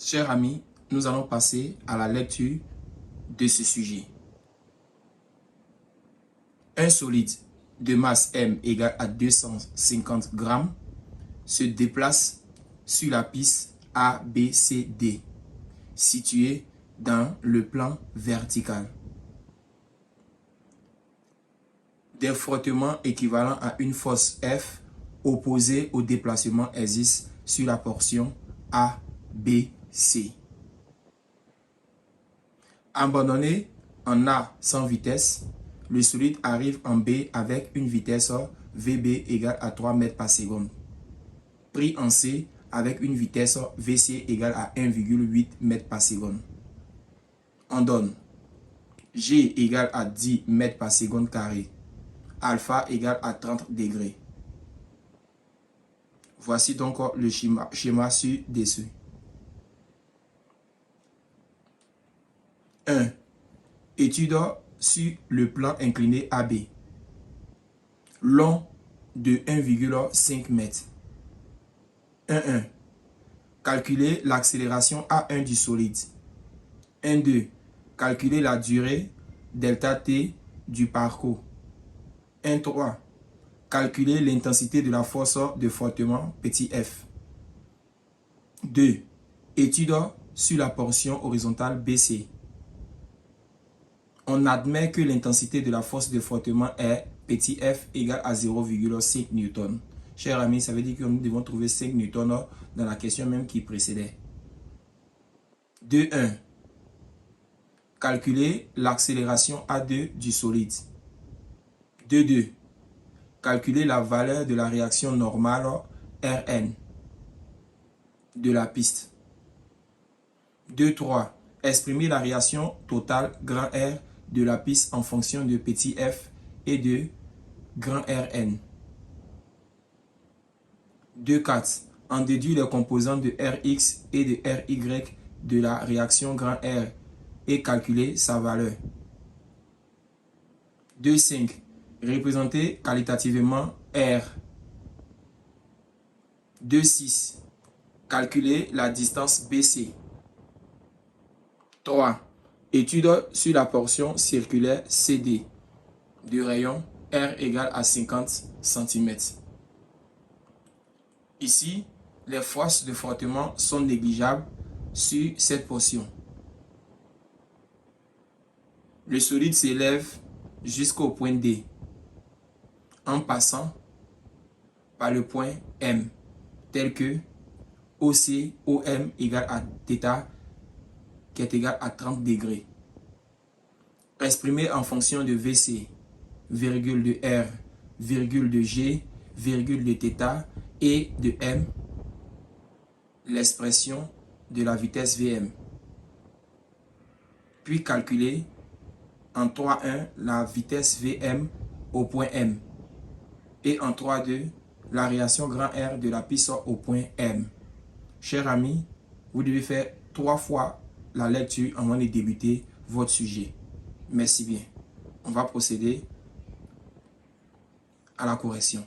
Chers amis, nous allons passer à la lecture de ce sujet. Un solide de masse M égale à 250 grammes se déplace sur la piste ABCD, située dans le plan vertical. Des frottements équivalents à une force F opposée au déplacement existent sur la portion ABC. Abandonné en A sans vitesse, le solide arrive en B avec une vitesse VB égale à 3 mètres par seconde. Pris en C avec une vitesse VC égale à 1,8 mètres par seconde. On donne G égale à 10 mètres par seconde carré. Alpha égale à 30 degrés. Voici donc le schéma ci-dessus. 1. Étude sur le plan incliné AB. Long de 1,5 m. 1.1. Calculer l'accélération A1 du solide. 1.2. Calculer la durée delta T du parcours. 1.3. Calculer l'intensité de la force de frottement petit f. 2. Étude sur la portion horizontale BC. On admet que l'intensité de la force de frottement est petit f égale à 0,5 N. Chers amis, ça veut dire que nous devons trouver 5 N dans la question même qui précédait. 2.1. Calculer l'accélération A2 du solide. 2.2. Calculer la valeur de la réaction normale Rn de la piste. 2.3. Exprimer la réaction totale grand R de la piste en fonction de petit f et de grand Rn. 2.4. En déduire les composants de Rx et de Ry de la réaction grand R et calculer sa valeur. 2.5. Représenter qualitativement R. 2.6. Calculer la distance BC. 3. Étude sur la portion circulaire CD du rayon R égale à 50 cm. Ici, les forces de frottement sont négligeables sur cette portion. Le solide s'élève jusqu'au point D en passant par le point M, tel que OC, OM égale à θ qui est égal à 30 degrés. Exprimé en fonction de VC, virgule de R, virgule de G, virgule de θ et de M, l'expression de la vitesse Vm. Puis calculer en 3.1 la vitesse Vm au point M et en 3.2 la réaction grand R de la piste au point M. Chers amis, vous devez faire 3 fois la lecture avant de débuter votre sujet. Merci bien. On va procéder à la correction.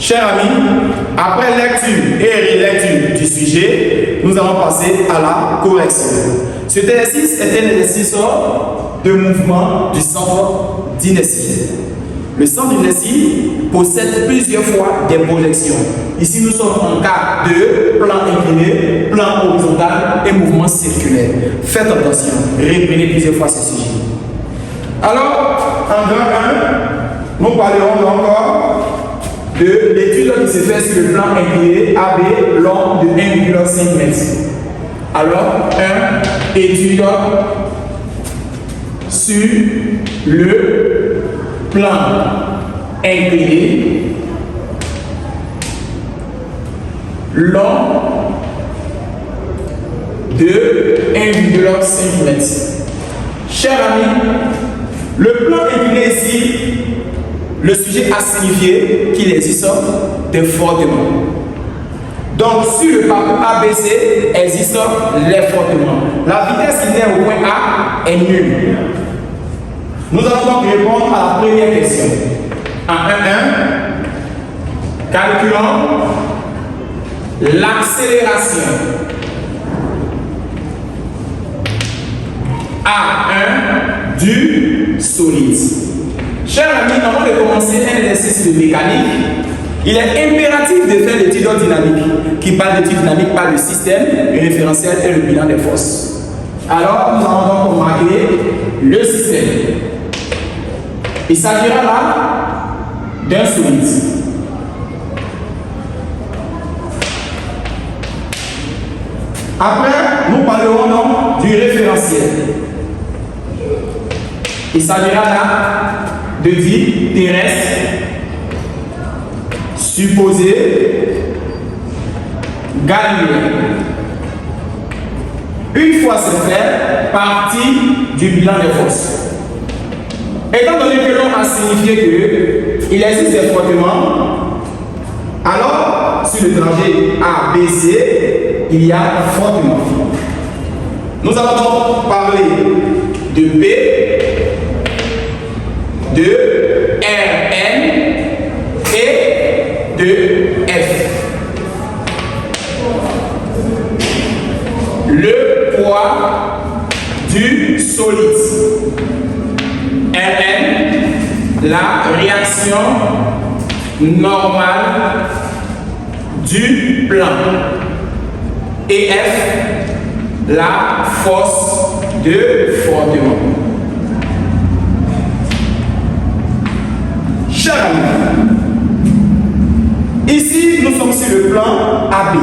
Chers amis, après lecture et relecture du sujet, nous allons passer à la correction. Cet exercice est un exercice de mouvement du centre d'inertie. Le centre d'inertie possède plusieurs fois des projections. Ici, nous sommes en cas de plan incliné, plan horizontal et mouvement circulaire. Faites attention, reprenez plusieurs fois ce sujet. Alors, en grand 1, nous parlerons encore de l'étude qui se fait sur le plan incliné AB long de 1,5 m. Alors, 1, étude sur le plan incliné long de 1,5 m. Chers amis, le plan incliné ici, le sujet a signifié qu'il existe des frottements. Donc, sur le parcours ABC, existent les frottements. La vitesse qui vient au point A est nulle. Nous allons donc répondre à la première question. En 1.1, calculons l'accélération A1 du solide. Chers amis, avant de commencer un exercice de mécanique, il est impératif de faire l'étude dynamique. Qui parle d'étude dynamique par le système, le référentiel et le bilan des forces. Alors, nous allons donc remarquer le système. Il s'agira là d'un solide. Après, nous parlerons donc du référentiel. Il s'agira là de vie terrestre supposé galiléen. Une fois c'est fait, partie du bilan des forces. Étant donné que l'on a signifié qu'il existe des frottements, alors sur le trajet ABC, il y a un frottement. Nous allons donc parler de B, de Rn et de F. Le poids du solide. Rn, la réaction normale du plan. Et F, la force de frottement. Chers amis, ici nous sommes sur le plan AB.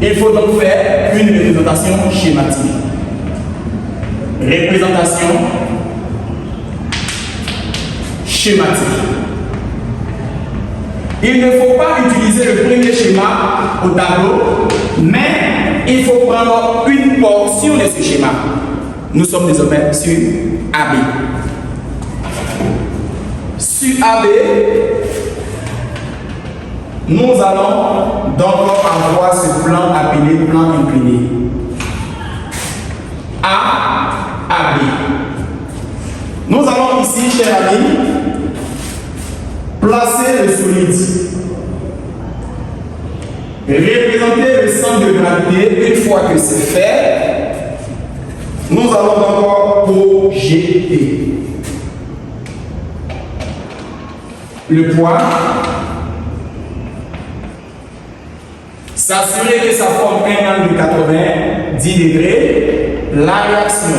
Il faut donc faire une représentation schématique. Représentation schématique. Il ne faut pas utiliser le premier schéma au tableau, mais il faut prendre une portion de ce schéma. Nous sommes désormais sur AB. Sur AB, nous allons donc avoir ce plan appelé plan incliné. A, AB. Nous allons ici, chers amis, placer le solide. Représenter le centre de gravité. Une fois que c'est fait, nous allons d'abord projeter le poids, s'assurer que ça forme un angle de 90 degrés, la réaction.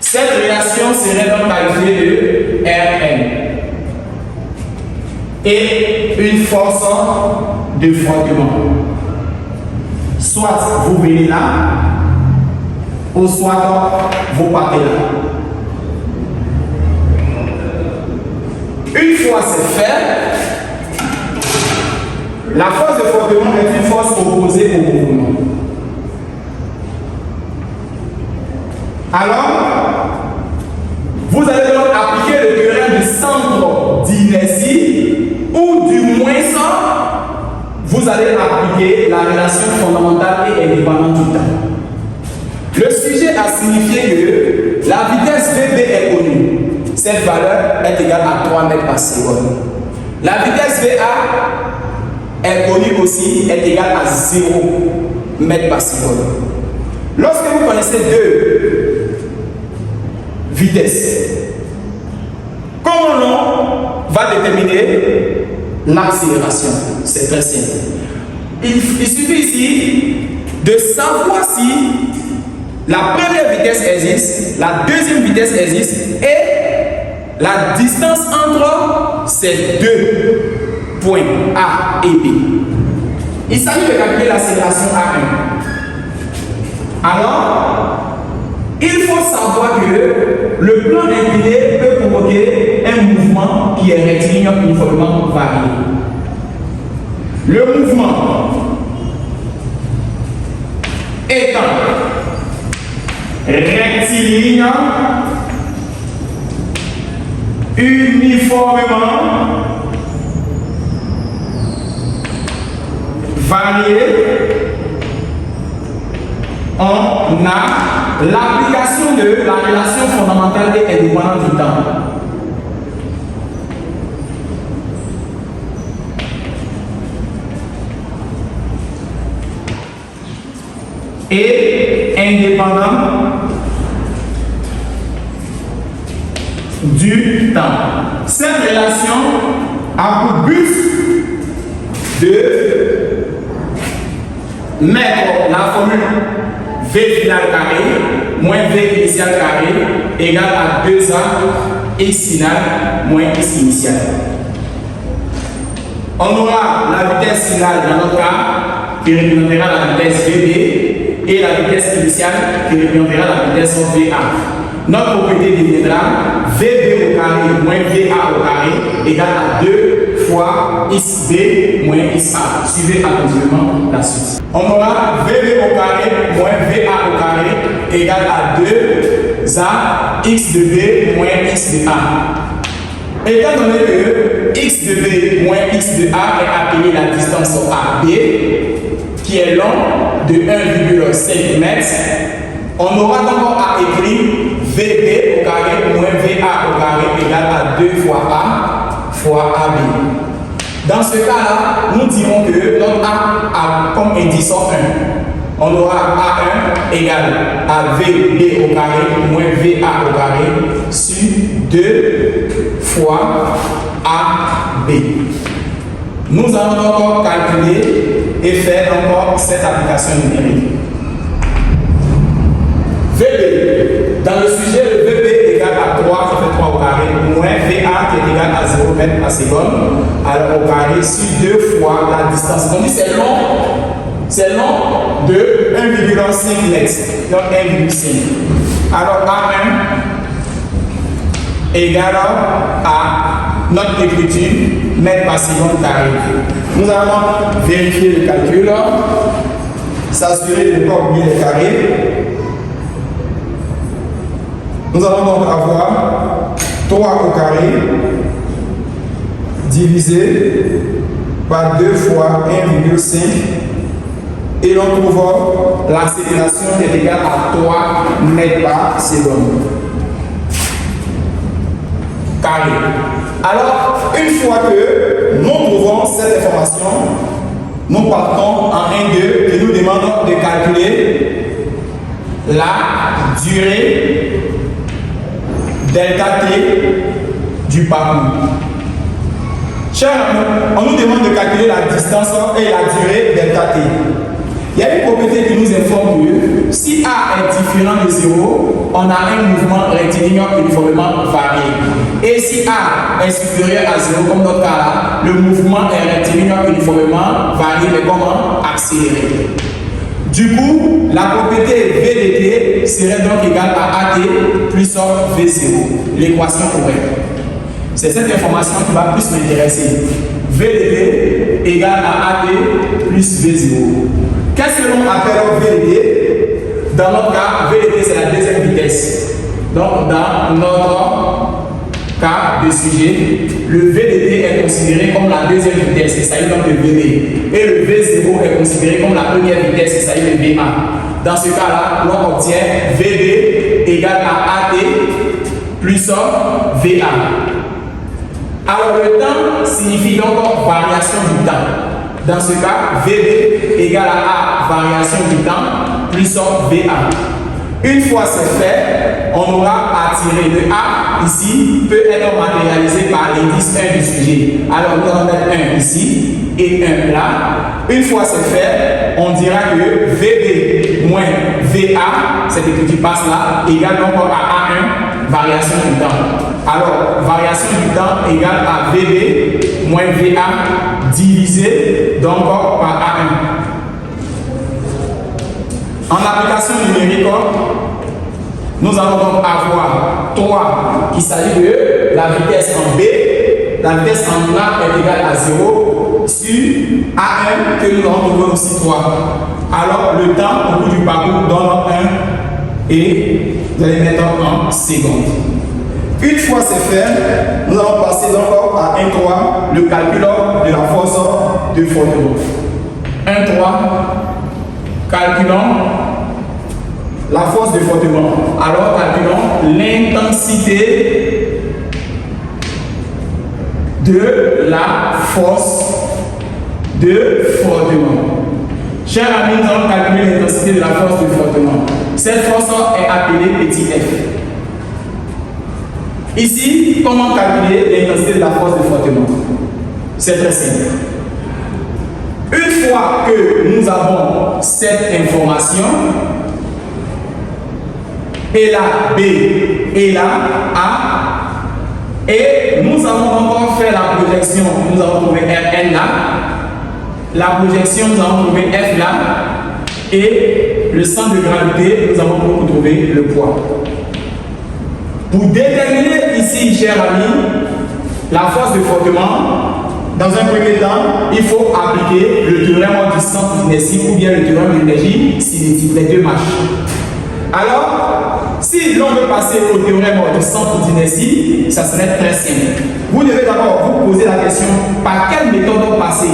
Cette réaction serait donc qualifiée de Rn. Et une force de frottement. Soit vous venez là, ou soit vous partez là. Une fois c'est fait, la force de frottement est une force opposée au mouvement. Alors, vous allez donc appliquer le théorème du centre d'inertie, ou du moins ça, vous allez appliquer la relation fondamentale et indépendante du temps. Le sujet a signifié que la vitesse VB est connue. Cette valeur est égale à 3 mètres par seconde. La vitesse VA est connue aussi, est égale à 0 mètres par seconde. Lorsque vous connaissez deux vitesse. Comment on va déterminer l'accélération? C'est très simple. Il suffit ici de savoir si la première vitesse existe, la deuxième vitesse existe et la distance entre ces deux points A et B. Il s'agit de calculer l'accélération A1. Alors, il faut savoir que le plan incliné peut provoquer un mouvement qui est rectiligne uniformément varié. Le mouvement étant rectiligne uniformément varié, on a l'application de la relation fondamentale et indépendante du temps. Et indépendant du temps. Cette relation a pour but de mettre la formule V final carré moins V initial carré égale à 2A X final moins X initial. On aura la vitesse finale dans notre cas qui représentera la vitesse VB et la vitesse initiale qui représentera la vitesse VA. Notre propriété deviendra VB au carré moins VA au carré égale à 2 fois XB moins XA. Suivez attentivement la suite. On aura VB au carré moins VA au carré égale à 2A X de B moins X de A. Étant donné que X de B moins X de A est appelé la distance AB, qui est long de 1,5 m, on aura donc à écrire VB au carré moins VA au carré égale à 2 fois A fois AB. Dans ce cas-là, nous dirons que notre A a comme indice 1. On aura A1 égale à VB au carré moins VA au carré sur 2 fois AB. Nous allons encore calculer et faire encore cette application numérique. VB, dans le sujet, le VB égale à 3, ça fait 3 au carré, moins VA qui est égal à 0 mètres par seconde, alors au carré sur 2 fois la distance. On dit c'est long de 1,5 mètres, donc 1,5. Alors A1 égale à notre écriture, mètres par seconde carré. Nous allons vérifier le calcul, s'assurer de ne pas oublier les carrés. Nous allons donc avoir 3 au carré divisé par 2 fois 1,5 et l'on trouve l'accélération qui est égale à 3 mètres par seconde carré. Alors, une fois que nous trouvons cette information, nous partons en 1-2 qui nous demande de calculer la durée delta T du parcours. Chers amis, on nous demande de calculer la distance et la durée delta T. Il y a une propriété qui nous informe que si A est différent de 0, on a un mouvement rectiligne uniformément varié. Et si A est supérieur à 0, comme notre cas là, le mouvement est rectiligne uniformément varié, mais comment accéléré. Du coup, la propriété V de T serait donc égale à AT plus V0, l'équation correcte. C'est cette information qui va plus m'intéresser. V de T égale à AT plus V0. Qu'est-ce que l'on appelle V de T? Dans notre cas, V de T c'est la deuxième vitesse. Donc, dans notre cas de sujet, le V de T est considéré comme la deuxième vitesse, il s'agit donc de VB. Et le V0 est considéré comme la première vitesse, il s'agit de VA. Dans ce cas-là, l'on obtient VB égale à AT plus VA. Alors le temps signifie donc variation du temps. Dans ce cas, VB égale à A variation du temps plus VA. Une fois c'est fait, on aura à tirer le A ici, peut être matérialisé par l'indice 1 du sujet. Alors nous allons mettre 1 ici et 1 là. Une fois c'est fait, on dira que VB moins VA, cette écriture passe là, égale donc à A1, variation du temps. Alors, variation du temps égale à VB moins VA divisé donc par A1. En application numérique, nous allons donc avoir 3 qui s'agit de la vitesse en B. La vitesse en A est égale à 0 sur A1 que nous allons trouver aussi 3. Alors, le temps au bout du parcours donne 1 et vous allez mettre en secondes. Une fois c'est fait, nous allons passer donc à 1,3, le calcul de la force de frottement. 1,3, calculons la force de frottement. Alors calculons l'intensité de la force de frottement. Chers amis, nous allons calculer l'intensité de la force de frottement. Cette force est appelée petit f. Ici, comment calculer l'intensité de la force de frottement? C'est très simple. Une fois que nous avons cette information, et là B, et là A, et nous allons encore faire la projection. Nous allons trouver Rn là, la projection, nous allons trouver F là, et le centre de gravité, nous allons trouver le poids. Pour déterminer ici, chers amis, la force de frottement, dans un premier temps, il faut appliquer le théorème du centre d'inertie ou bien le théorème de l'énergie cinétique, les deux marches. Alors, si l'on veut passer au théorème du centre d'inertie, ça serait très simple. Vous devez d'abord vous poser la question par quelle méthode passer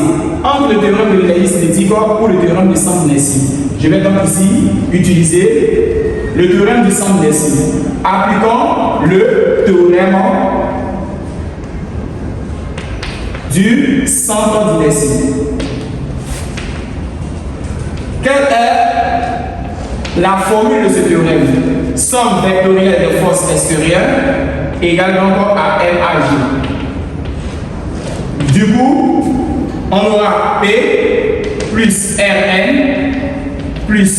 entre le théorème de l'énergie cinétique ou le théorème du centre d'inertie. Je vais donc ici utiliser le théorème du centre d'inertie. Appliquons le théorème du centre d'inertie. Quelle est la formule de ce théorème? Somme vectorielle des forces extérieures égale donc à MAG. Du coup, on aura P plus Rn plus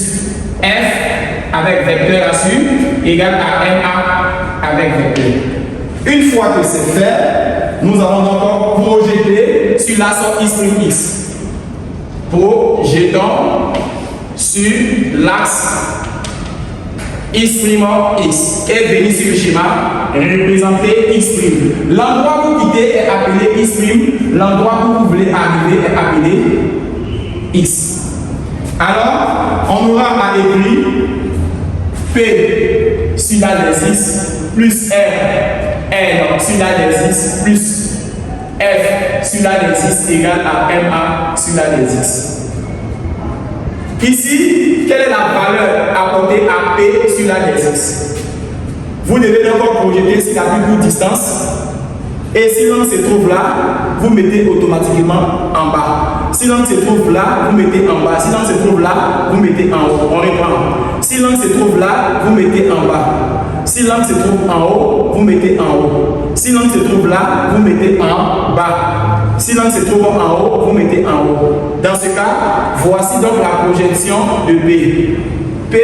F avec vecteur à suivre égale à MA avec vecteur. Une fois que c'est fait, nous allons donc projeter sur l'axe X'. Projetons sur l'axe X' et venir sur le schéma représenter X'. L'endroit où vous quittez est appelé X', l'endroit où vous voulez arriver est appelé X. Alors, on aura à écrire P sur la X plus R sur la X plus F sur la X égale à MA sur la X. Ici, quelle est la valeur apportée à P sur la X? Vous devez d'abord projeter sur la plus courte distance. Et si l'on se trouve là, vous mettez automatiquement en bas. Si l'on se trouve là, vous mettez en bas. Si l'on se trouve là, vous mettez en haut. On reprend. Si l'on se trouve là, vous mettez en bas. Si l'on se trouve en haut, vous mettez en haut. Si l'on se trouve là, vous mettez en bas. Si l'on se trouve en haut, vous mettez en haut. Dans ce cas, voici donc la projection de P. P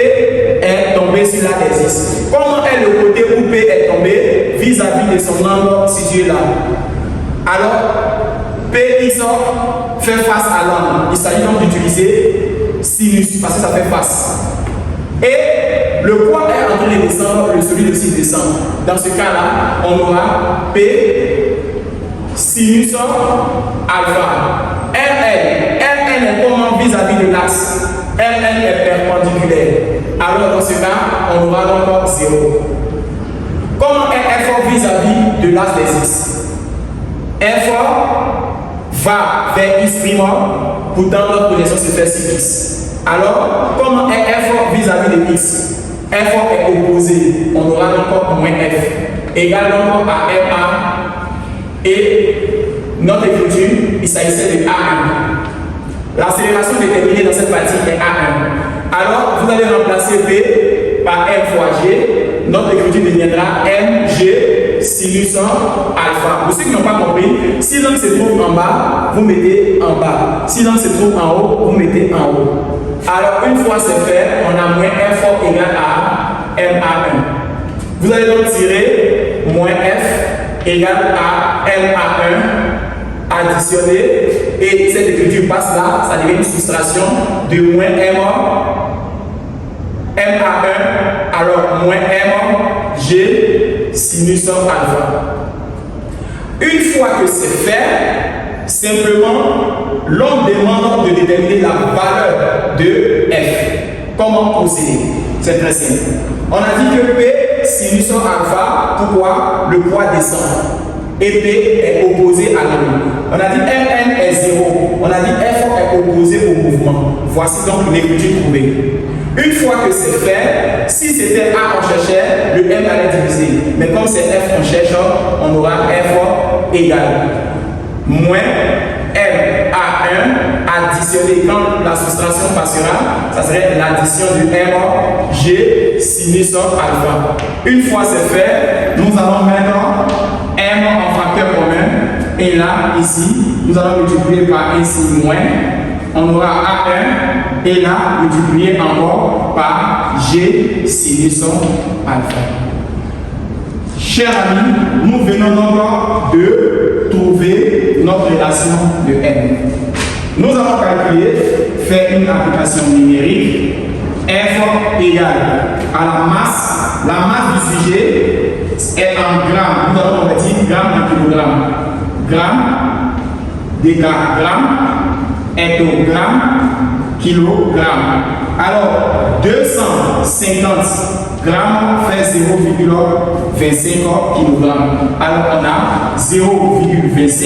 est tombé sur la X. Comment est le côté où P est tombé vis-à-vis de son angle situé là? Alors, PX fait face à l'angle. Il s'agit donc d'utiliser sinus parce que ça fait face. Et le poids est en train de descendre, celui de ci descend. Dans ce cas-là, on aura P sinus alpha. RN est comment vis-à-vis de l'axe? RN est perpendiculaire. Alors dans ce cas, on aura donc 0. Comment est F vis-à-vis de l'axe des X? F va vers X' pourtant notre projection se fait sur X. Alors, comment est F vis-à-vis de X? F est opposé. On aura donc moins F égale donc à MA et notre écriture, il s'agissait de A1. L'accélération déterminée dans cette partie est A1. Alors, vous allez remplacer P par M fois G, notre écriture deviendra MG sinus alpha. Pour ceux qui n'ont pas compris, si l'angle se trouve en bas, vous mettez en bas. Si l'angle se trouve en haut, vous mettez en haut. Alors, une fois c'est fait, on a moins F égale à MA1. Vous allez donc tirer moins F égale à MA1, additionner, et cette écriture passe là, ça devient une soustraction de moins MA1, alors moins MG sinus alpha. Une fois que c'est fait, simplement, l'on demande de déterminer la valeur de F. Comment procéder? C'est très simple. On a dit que P sinus alpha, pourquoi? Le poids descend. Et P est opposé à l'angle. On a dit Mn est 0. On a dit F est opposé au mouvement. Voici donc l'écriture trouvée. Une fois que c'est fait, si c'était A on cherchait, le M allait diviser. Mais comme c'est F on cherche, on aura F égale moins MA1 additionné. Quand la soustraction passera, ça serait l'addition du MG sinus alpha. Une fois c'est fait, nous allons maintenant M en facteur commun. Et là, ici, nous allons multiplier par ici moins. On aura A1 et là, multiplié encore par G sinus alpha. Chers amis, nous venons donc de trouver notre relation de M. Nous allons calculer, faire une application numérique. F égale à la masse. La masse du sujet est en grammes. Nous allons convertir grammes en kilogrammes. Grammes, décagramme, hectogramme, kilogramme. Alors, 250 grammes fait 0,25 kg. Alors, on a 0,25.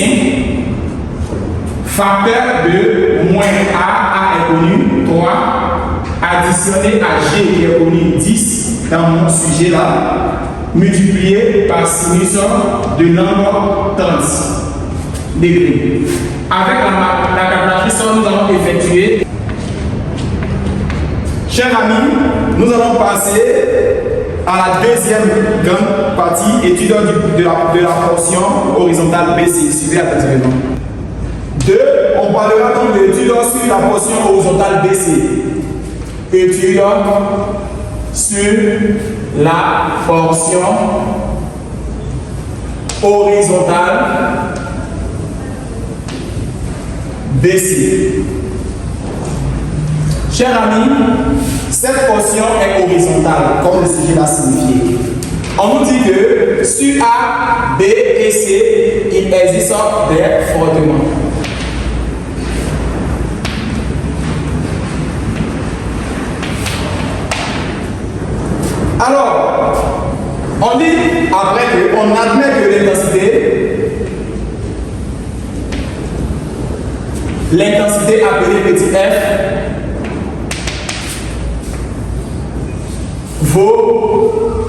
Facteur de moins A est connu, 3. Additionné à G qui est connu, 10 dans mon sujet là, multiplié par sinus de l'angle 30 degrés. Avec la calculatrice, nous allons effectuer. Chers amis, nous allons passer à la deuxième grande partie, étude de la portion horizontale BC. Suivez attentivement. 2. On parlera donc de l'étude sur la portion horizontale BC. Étude sur la portion horizontale BC. Chers amis, cette portion est horizontale, comme le sujet l'a signifié. On nous dit que sur A, B et C, il existe des frottements. Alors, on dit après qu'on admet que l'intensité appelée petit f vaut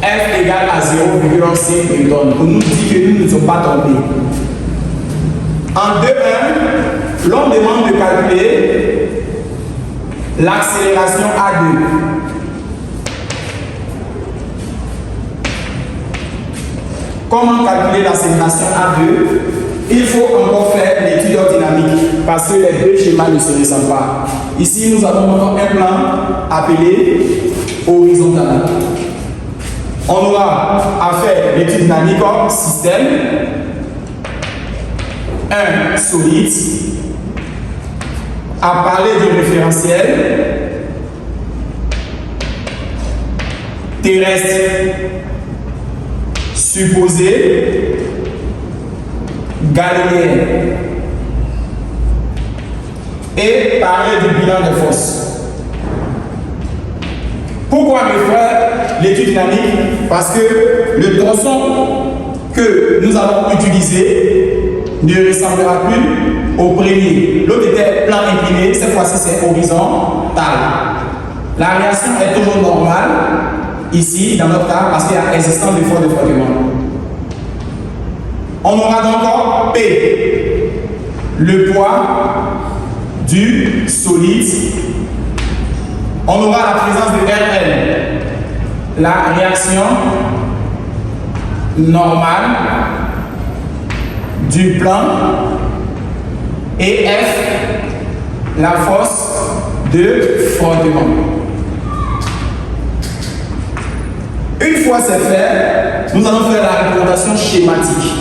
f égale à 0,5 newton. On nous dit que nous ne sommes pas tombés. En 2.1, l'on demande de calculer l'accélération A2. Comment calculer l'accélération A2? Il faut encore faire l'étude dynamique parce que les deux schémas ne se ressemblent pas. Ici, nous avons encore un plan appelé horizontal. On aura à faire l'étude dynamique comme système, un solide, à parler du référentiel, terrestre, supposé, galiléen, et parler du bilan de force. Pourquoi me faire l'étude dynamique? Parce que le tronçon que nous allons utiliser ne ressemblera plus au premier. L'autre était plan incliné, cette fois-ci c'est horizontal. La réaction est toujours normale, ici dans notre cas, parce qu'il y a existence de force de frottement. On aura donc P, le poids du solide on aura la présence de Rn, la réaction normale du plan, et F, la force de frottement. Une fois c'est fait, nous allons faire la représentation schématique.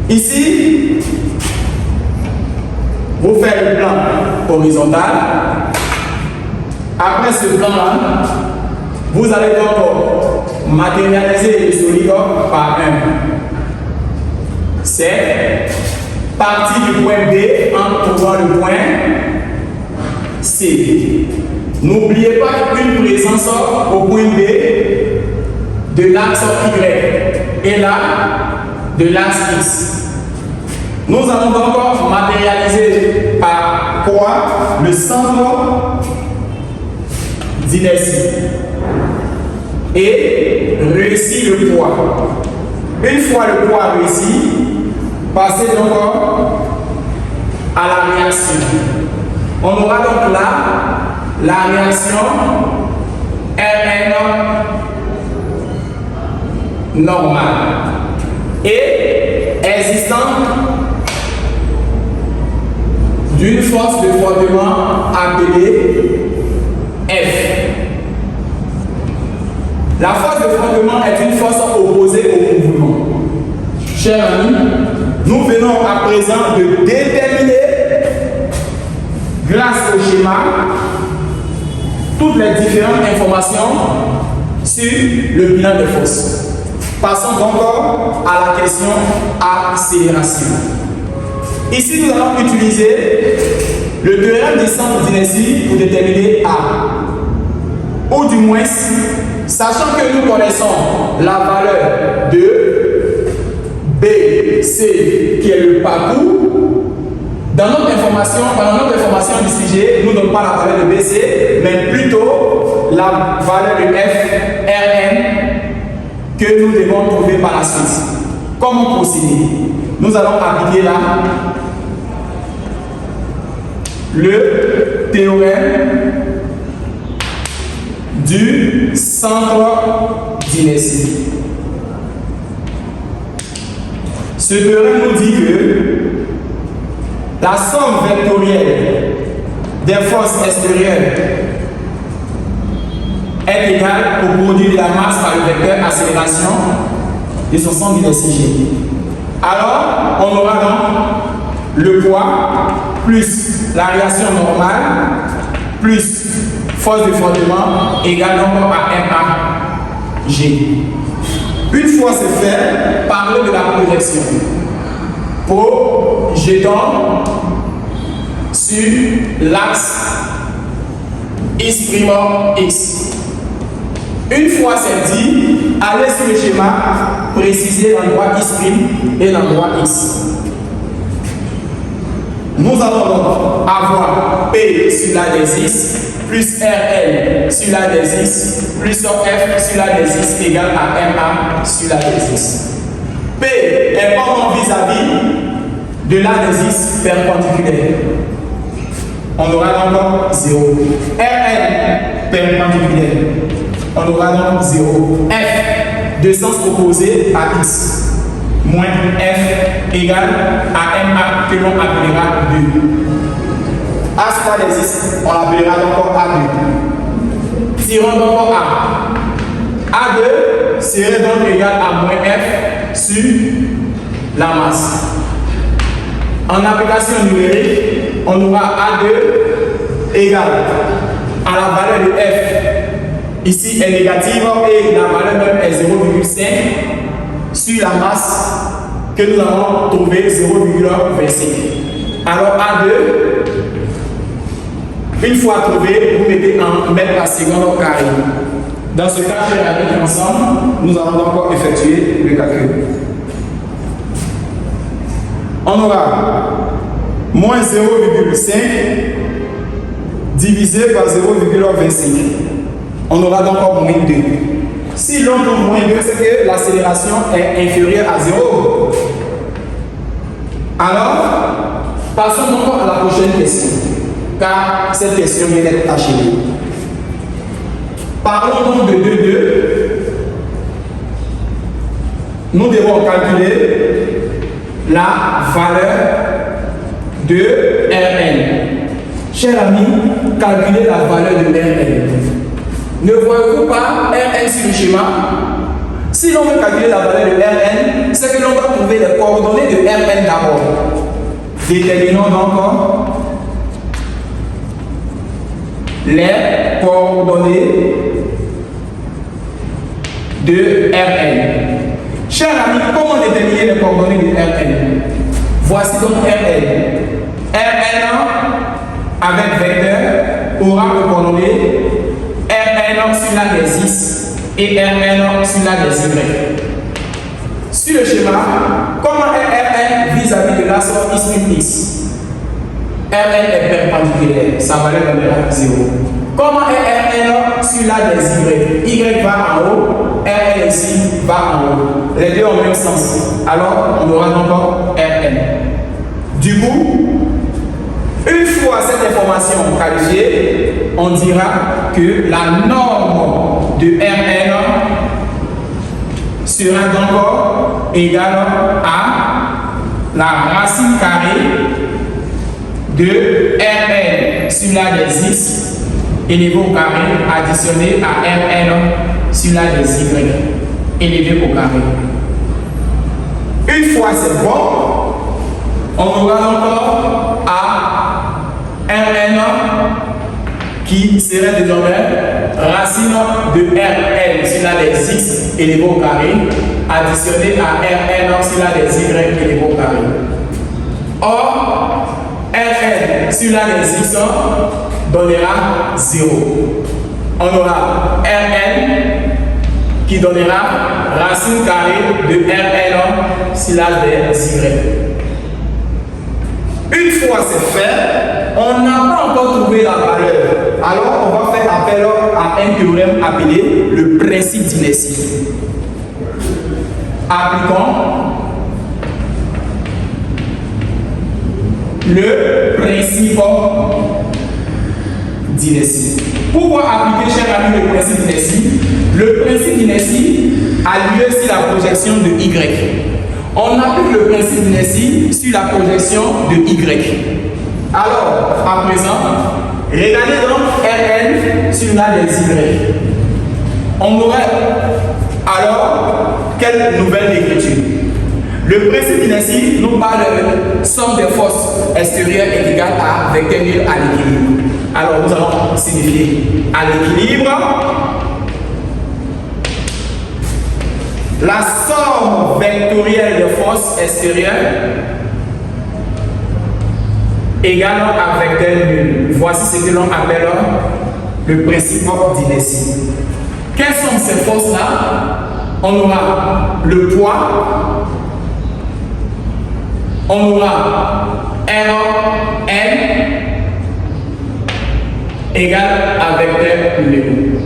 Ici, vous faites le plan horizontal. Après ce plan-là, vous allez donc matérialiser le solide par 1. C'est partir du point B en trouvant le point C. N'oubliez pas qu'une présence au point B de l'axe Y et là de l'axe X. Nous allons donc matérialiser par quoi le centre d'inertie et réussir le poids. Une fois le poids réussi, passez donc à la réaction. On aura donc là la réaction Rn normale et existant d'une force de frottement appelée F. La force de frottement est une force opposée au mouvement. Chers amis, nous venons à présent de déterminer, grâce au schéma, toutes les différentes informations sur le bilan des forces. Passons donc à la question accélération. Ici, nous allons utiliser le théorème du centre d'inertie pour déterminer A. Ou du moins, sachant que nous connaissons la valeur de B, C, qui est le parcours, dans notre information du sujet, nous ne donnons pas la valeur de BC, mais plutôt la valeur de F, Rn, que nous devons trouver par la suite. Comment procéder? Nous allons appliquer là le théorème du centre d'inertie. Ce théorème nous dit que la somme vectorielle des forces extérieures est égale au produit de la masse par le vecteur accélération de son centre d'inertie G. Alors, on aura donc le poids plus la réaction normale plus force de frottement égale donc à MAG. Une fois c'est fait, parlons de la projection. Projetons sur l'axe X'. Une fois c'est dit, allez sur le schéma, préciser l'endroit X' et l'endroit X. Nous allons donc avoir P sur la des X plus RL sur la des X plus F sur la des X égale à MA sur la des X. P est pendant vis-à-vis de la des X perpendiculaire. On aura donc 0. RL perpendiculaire. On aura donc 0. F de sens opposé à X. Moins F égale à MA que l'on appellera 2. A sur la des X, on l'appellera donc A2. Tirons donc A. A2 serait donc égal à moins F sur la masse. En application numérique, on aura A2 égale à la valeur de F. Ici est négative et la valeur même est 0,5 sur la masse que nous allons trouver 0,25. Alors A2, une fois trouvé, vous mettez en mètres par seconde au carré. Dans ce cas, je vais aller ensemble, nous allons encore effectuer le calcul. On aura moins 0,5 divisé par 0,25. On aura donc moins 2. Si l'on trouve moins 2, c'est que l'accélération est inférieure à 0. Alors, passons donc à la prochaine question, car cette question vient d'être achevée. Parlons donc de 2,2. Nous devons calculer la valeur de Rn. Chers amis, calculez la valeur de Rn. Ne voyez-vous pas Rn sur le schéma? Si l'on veut calculer la valeur de Rn, c'est que l'on doit trouver les coordonnées de Rn d'abord. Déterminons donc les coordonnées de Rn. Chers amis, comment déterminer les coordonnées de Rn? Voici donc Rn. Rn avec vecteur aura comme coordonnées Rn sur la des X et Rn sur la des Y. Sur le schéma, comment est Rn vis-à-vis de l'axe X plus X? Rn est perpendiculaire, sa valeur donnera 0. Comment est Rn sur la des Y? Y va en haut, Rn ici va en haut. Les deux ont le même sens. Alors, on aura donc Rn. Du coup, une fois cette information qualifiée, on dira que la norme de Rn sera donc égale à la racine carrée de Rn sur la des X élevé au carré additionné à Rn sur la des Y élevé au carré. Une fois c'est bon, on aura encore à Rn qui serait désormais racine de Rn sur la des X élevé au carré additionné à Rn sur la des Y élevé au carré. Or, Rn sur la des X donnera 0. On aura Rn qui donnera racine carrée de Rn sur la des Y. Une fois c'est fait, on n'a pas encore trouvé la valeur. Alors on va faire appel à un théorème appelé le principe d'inertie. Appliquons le principe d'inertie. Pourquoi appliquer, chers amis, le principe d'inertie? Le principe d'inertie a lieu sur la projection de Y. On applique le principe d'inertie sur la projection de Y. Alors, à présent, regardez donc Rn sur la des Y. On aurait alors quelle nouvelle écriture? Le principe d'inertie nous parle de somme des forces extérieures est égale à vecteur nul à l'équilibre. Alors, nous allons signifier à l'équilibre la somme vectorielle des forces extérieures égale à vecteur nul. Voici ce que l'on appelle le principe d'inertie. Quelles sont ces forces-là? On aura le poids, on aura Rn égale à vecteur nul.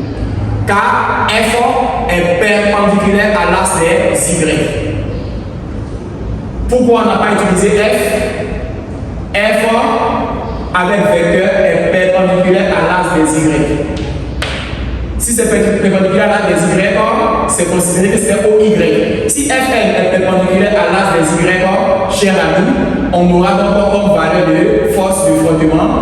Car F est perpendiculaire à l'axe des Y. Pourquoi on n'a pas utilisé F? F avec vecteur est perpendiculaire à l'axe des Y. Si c'est perpendiculaire à l'axe des Y, c'est considéré que c'est OY. Si Fn est perpendiculaire à l'axe des Y, chers amis, on aura donc comme valeur de force de frottement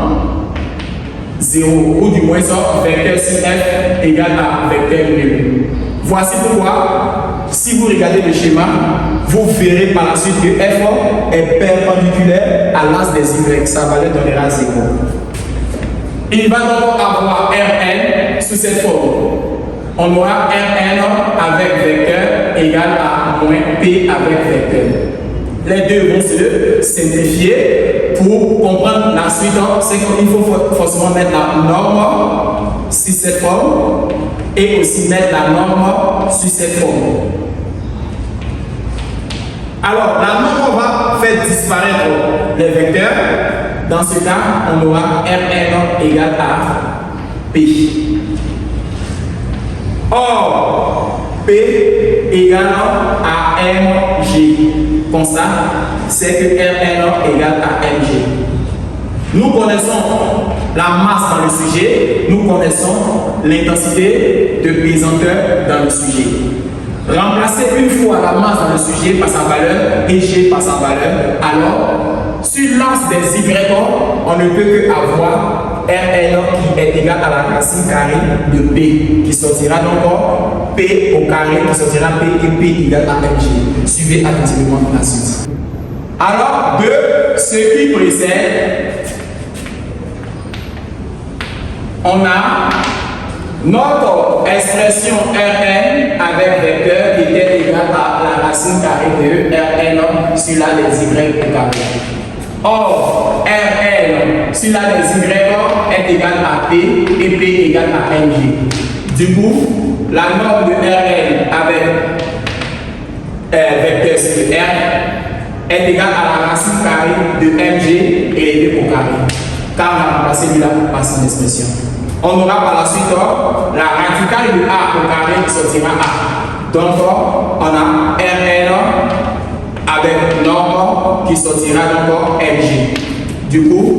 0, ou du moins ça, vecteur si F égale à vecteur nul. Voici pourquoi, si vous regardez le schéma, vous verrez par la suite que F est perpendiculaire à l'axe des Y. Sa valeur donnera 0. Il va donc avoir Rn sous cette forme. On aura Rn avec vecteur égal à moins P avec vecteur. Les deux vont se simplifier. Pour comprendre la suite, c'est qu'il faut forcément mettre la norme sur cette forme et aussi mettre la norme sur cette forme. Alors, la norme va faire disparaître les vecteurs. Dans ce cas, on aura Rn égale à P. Or, P égale à mg. Constat, c'est que Rn égale à mg. Nous connaissons la masse dans le sujet, nous connaissons l'intensité de pesanteur dans le sujet. Remplacer une fois la masse dans le sujet par sa valeur et G par sa valeur, alors sur l'anse des Y, on ne peut que avoir Rn qui est égal à la racine carrée de P, qui sortira donc P au carré, qui sortira P et P égale à mg. Suivez attentivement la suite. Alors, de ce qui précède, on a notre expression Rn avec vecteur qui est égal à la racine carrée de Rn sur la des Y au carré. Or, Rn sur la des Y est égal à P et P égale à mg. Du coup, la norme de Rn avec vecteur sur R est égale à la racine carrée de mg élevé au carré. Car on a remplacé celui-là par cette expression. On aura par la suite la radicale de A au carré qui sortira A. Donc, on a Rn avec norme qui sortira donc mg. Du coup,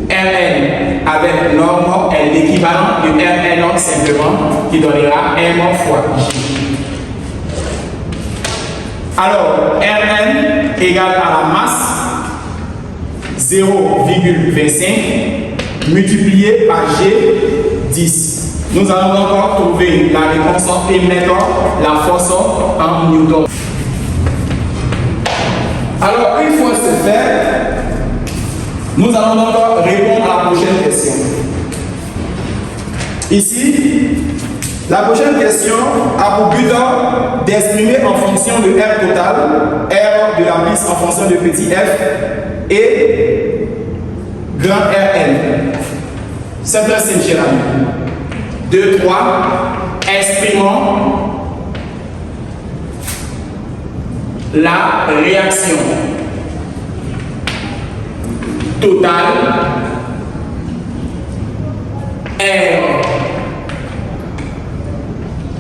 Rn avec norme est l'équivalent de Rn simplement qui donnera m fois j. Alors, Rn égale à la masse 0,25 multiplié par G 10. Nous allons encore trouver la réponse et mettre la force en newton. Alors, une fois c'est fait, nous allons encore répondre à la prochaine question. Ici, la prochaine question a pour but d'exprimer en fonction de R total, R de la piste en fonction de petit f et grand Rn. C'est très simple, cher ami. 2, 3, exprimons la réaction totale R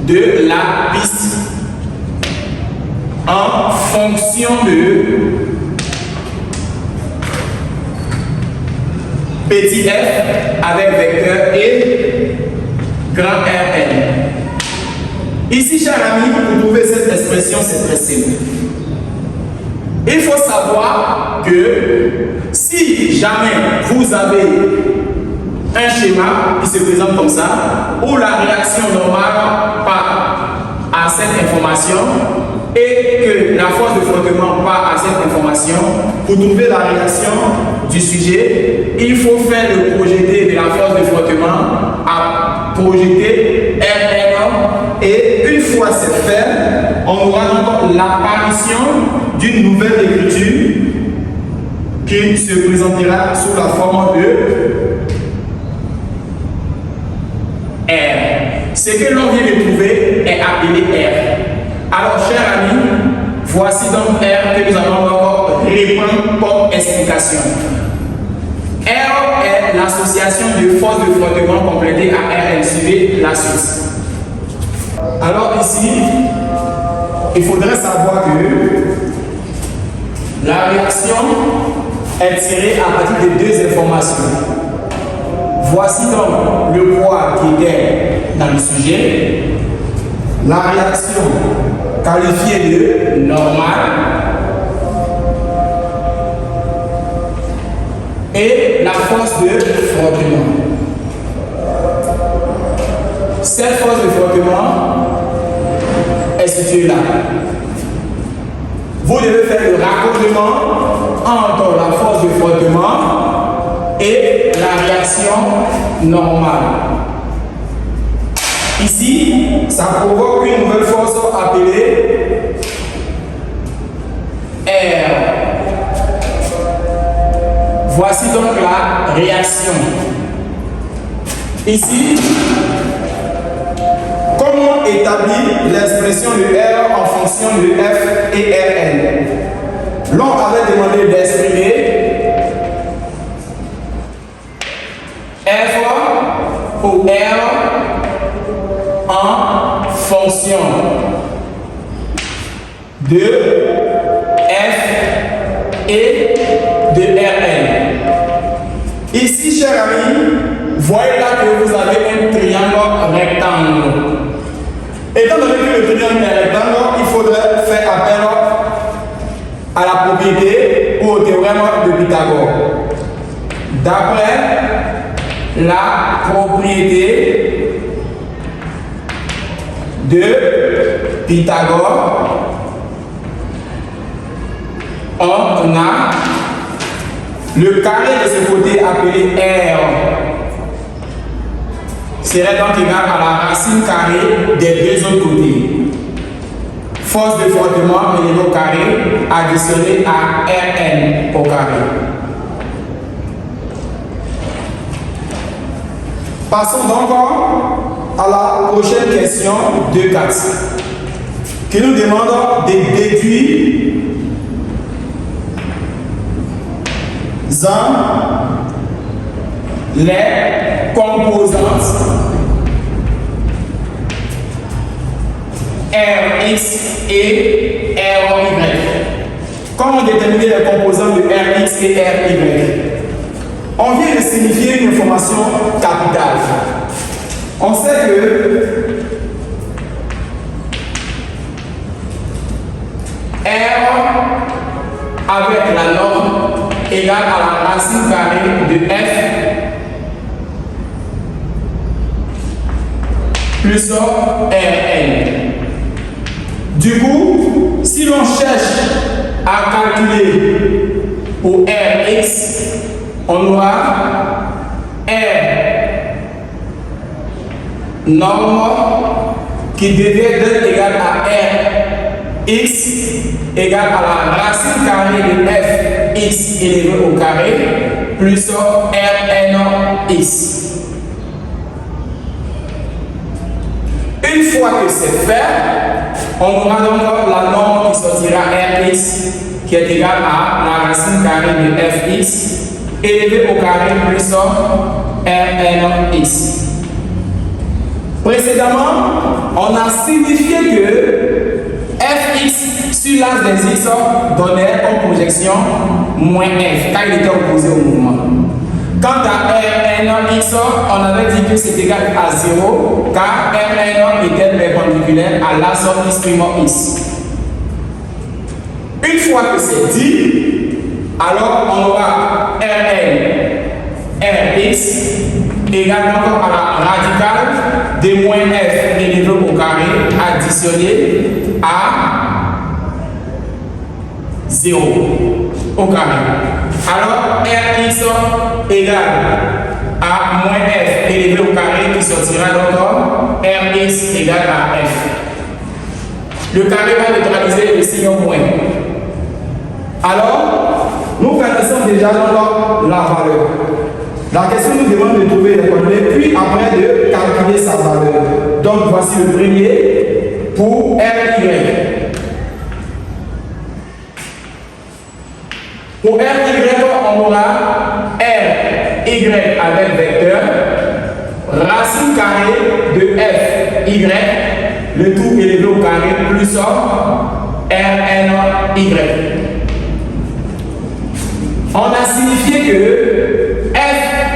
de la piste en fonction de petit f avec vecteur et grand Rn. Ici, cher ami, pour trouver cette expression, c'est très simple. Il faut savoir que si jamais vous avez un schéma qui se présente comme ça, où la réaction normale part à cette information et que la force de frottement part à cette information, pour trouver la réaction du sujet, il faut faire le projeté de la force de frottement à projeter Rn, et une fois c'est fait, on aura donc l'apparition d'une nouvelle écriture qui se présentera sous la forme de R. Ce que l'on vient de trouver est appelé R. Alors, chers amis, voici donc R que nous allons encore reprendre comme explication. R est l'association de force de frottement complétée à Rn. Suivez la suite. Alors ici, il faudrait savoir que la réaction est tirée à partir de deux informations. Voici donc le poids qui est dans le sujet, la réaction qualifiée de normale et la force de frottement. Cette force de frottement est située là. Vous devez faire le raccordement entre la force de frottement et la réaction normale. Ici, ça provoque une nouvelle force appelée R. Voici donc la réaction. Ici, comment établir l'expression de R en fonction de F et Rn? L'on avait demandé d'exprimer F ou R en fonction de f et de Rn. Ici, chers amis, voyez là que vous avez un triangle rectangle. Étant donné que le triangle est rectangle, il faudrait faire appel à la propriété ou au théorème de Pythagore. D'après la propriété de Pythagore, on a le carré de ce côté appelé R serait donc égal à la racine carrée des deux autres côtés. Force de frottement élevée au carré additionnée à Rn au carré. Passons donc à la prochaine question 2.4 qui nous demande de déduire les composantes Rx et Ry. Comment déterminer les composantes de Rx et Ry? On vient de signifier une information capitale. On sait que R avec la norme égale à la racine carrée de f plus Rn. Du coup, si l'on cherche à calculer pour Rx, on aura R norme qui devait être égale à Rx égale à la racine carrée de fx élevé au carré plus Rnx. Une fois que c'est fait, on aura donc la norme qui sortira Rx qui est égale à la racine carrée de fx élevé au carré plus Rnx. Précédemment, on a signifié que fx sur l'axe des x donnait en projection moins f car il était opposé au mouvement. Quant à Rnx, on avait dit que c'est égal à 0 car Rn était perpendiculaire à l'axe x'. Une fois que c'est dit, alors on aura Rx égale encore à la radicale de moins f élevé au carré additionné à 0 au carré. Alors Rx égale à moins f élevé au carré qui sortira donc Rx égale à f. Le carré va neutraliser le signe moins. Alors, nous connaissons déjà donc la valeur. La question nous demande de trouver les coordonnées, puis après de calculer sa valeur. Donc voici le premier pour Ry. Pour Ry, on aura Ry avec vecteur, racine carrée de Fy, le tout élevé au carré, plus Rny. On a signifié que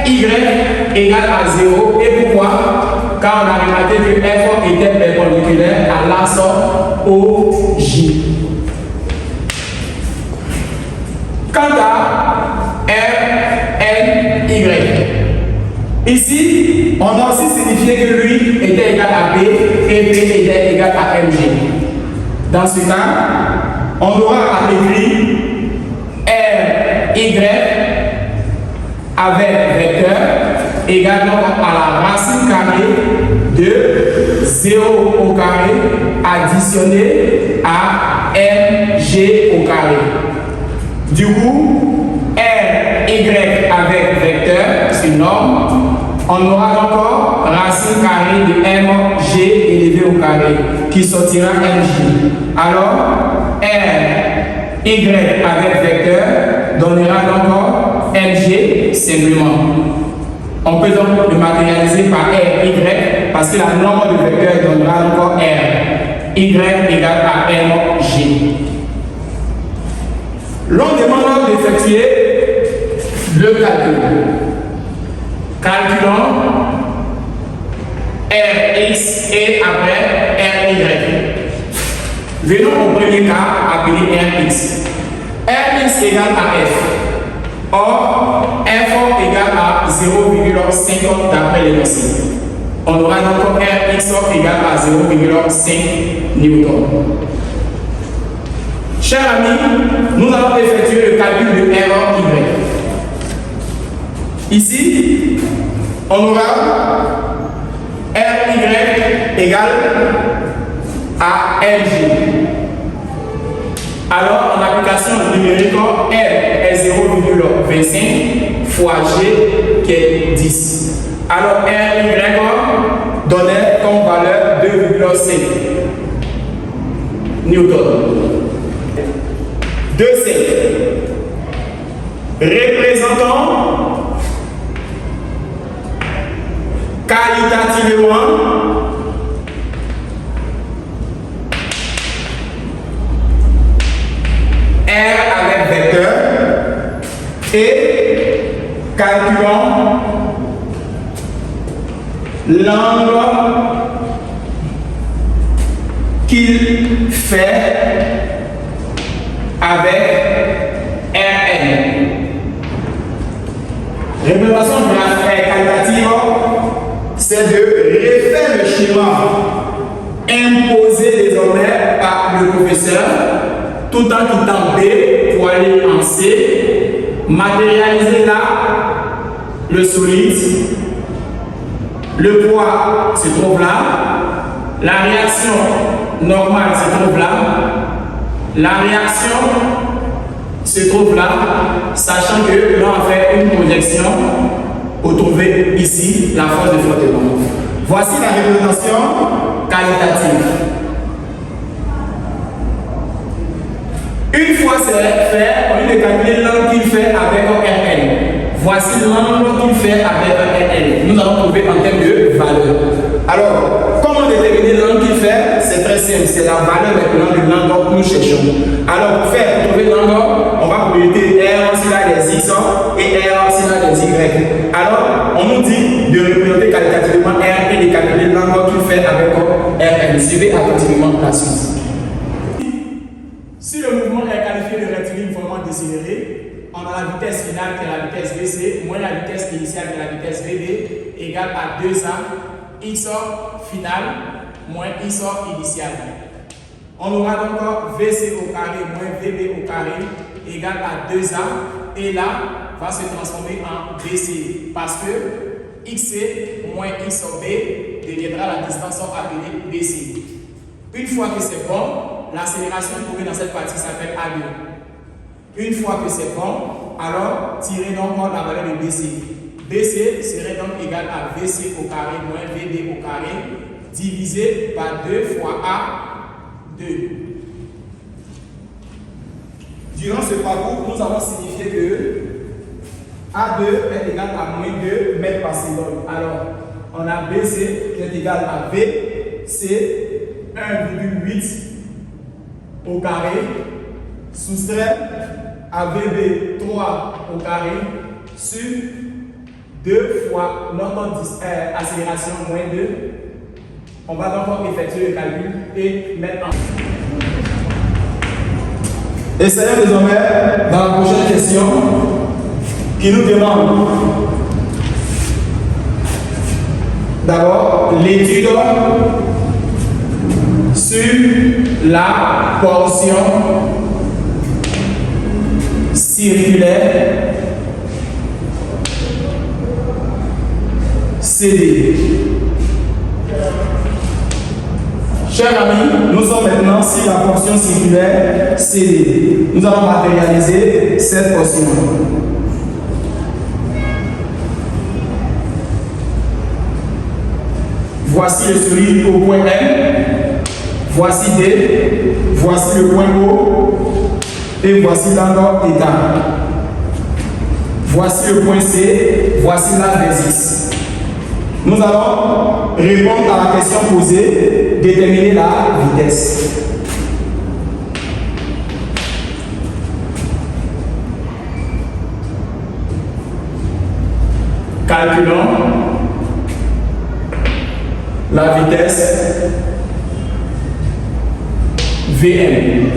Fy égale à 0. Et pourquoi? Car on a remarqué que F était perpendiculaire à l'axe OJ. Quant à Rny, ici, on a aussi signifié que lui était égal à P et P était égal à Mg. Dans ce cas, on aura à écrire Ry avec vecteur également à la racine carrée de 0 au carré additionné à Mg au carré. Du coup, Ry avec vecteur sur norme, on aura encore racine carrée de Mg élevé au carré qui sortira Mg. Alors, Ry avec vecteur donnera donc Mg simplement. On peut donc le matérialiser par R, Y, parce que la norme de vecteur donnera encore R. Y égale à M, G. L'on demande d'effectuer le calcul. Calculons Rx et après Ry. Venons au premier cas appelé Rx. Rx égale à F. Or, F égale à 0,50 d'après l'énoncé. On aura donc Rx égale à 0,5 Newton. Chers amis, nous allons effectuer le calcul de Ry. Ici, on aura Ry égale à Lg. Alors, en application numérique, R est 0,25 fois G qui est 10. Alors, Ry donnait comme valeur 2,5 Newton. 2,5. Représentons qualitativement R avec vecteur et calculons l'angle qu'il fait avec Rn. Représentation qualitative, c'est de refaire le schéma imposé désormais par le professeur tout en quittant B pour aller en C, matérialiser là le solide, le poids se trouve là, la réaction normale se trouve là, la réaction se trouve là, sachant que l'on a fait une projection pour trouver ici la force de frottement. Voici la représentation qualitative. Une fois c'est fait, au lieu de calculer l'angle qu'il fait avec un RL, voici l'angle qu'il fait avec un RL. Nous allons trouver en termes de valeur. Alors, comment déterminer l'angle qu'il fait? C'est très simple, c'est la valeur maintenant de l'angle que nous cherchons. Alors, pour trouver l'angle, on va projeter R s'il a des X et R s'il a des Y. Alors, on nous dit de représenter qualitativement R et de calculer l'angle qu'il fait avec RL. Suivez attentivement la suite. Si le mouvement est qualifié de rectiligne vraiment décéléré, on a la vitesse finale qui est la vitesse VC moins la vitesse initiale qui est la vitesse VD égale à 2A X final moins X initial. On aura donc VC au carré moins VB au carré égale à 2A et là va se transformer en VC parce que XC moins XB deviendra la distance appelée BC. Une fois que c'est bon, l'accélération trouvée dans cette partie s'appelle A2. Une fois que c'est bon, alors tirez donc la valeur de BC. BC serait donc égal à VC au carré moins VD au carré divisé par 2 fois A2. Durant ce parcours, nous avons signifié que A2 est égal à moins 2 mètres par seconde. Alors, on a BC qui est égal à VC 1,8 au carré, soustrait à VB 3 au carré sur 2 fois notre accélération moins 2. On va donc effectuer le calcul et mettre en. Essayons désormais dans la prochaine question qui nous demande d'abord l'étude sur la portion circulaire CD. Chers amis, nous sommes maintenant sur la portion circulaire CD. Nous allons matérialiser cette portion. Voici le solide au point M. Voici D, voici le point O et voici l'angle θ. voici le point C, voici l'âge des X. Nous allons répondre à la question posée, déterminer la vitesse. Calculons la vitesse Vm.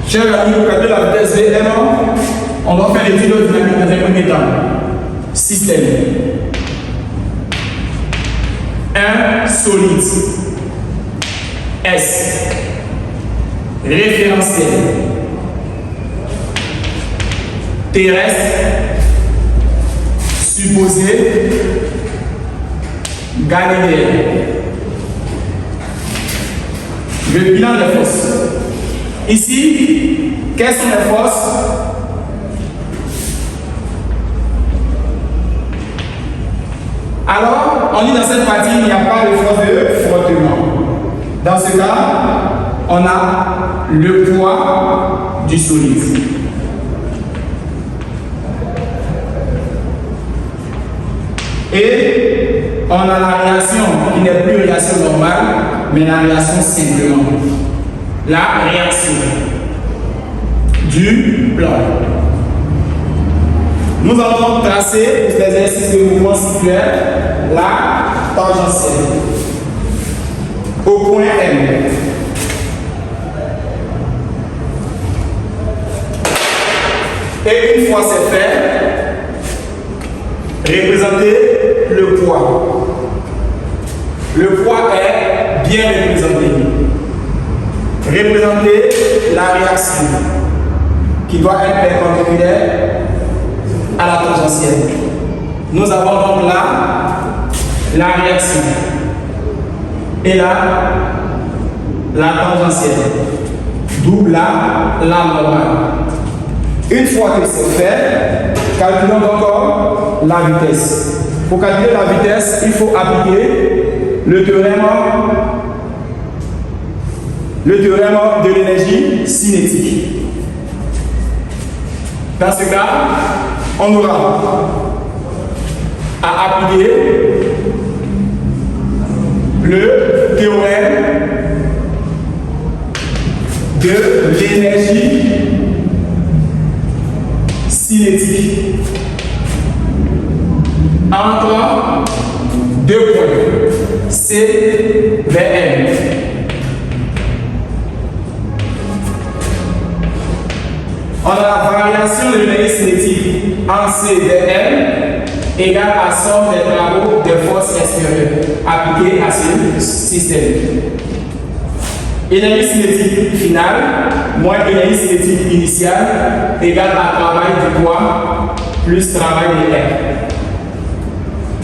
Chers amis, pour calculer la vitesse Vm, on va faire l'étude dynamique dans un premier temps. Système. Un solide. S. Référentiel. Terrestre. Supposé. Galiléen. Le bilan des forces. Ici, quelles sont les forces? Alors, on dit dans cette partie, il n'y a pas de force de frottement. Dans ce cas, on a le poids du solide. Et on a la réaction qui n'est plus réaction normale, mais la réaction simplement. La réaction du plan. Nous allons tracer pour les exercices de mouvement circulaire la tangentielle au point M. Et une fois c'est fait, représenter le poids. Le poids est bien représenté. Représenter la réaction qui doit être perpendiculaire à la tangentielle. Nous avons donc là la réaction et là la tangentielle, d'où là la normale. Une fois que c'est fait, calculons encore la vitesse. Pour calculer la vitesse, il faut appliquer le théorème de l'énergie cinétique. Dans ce cas, on aura à appliquer le théorème de l'énergie cinétique entre deux points C, V, M. On a la variation de l'énergie cinétique en C, V, M égale à somme des travaux de force extérieure appliquée à ce système. Énergie cinétique finale moins énergie cinétique initiale égale à travail du poids plus travail de R.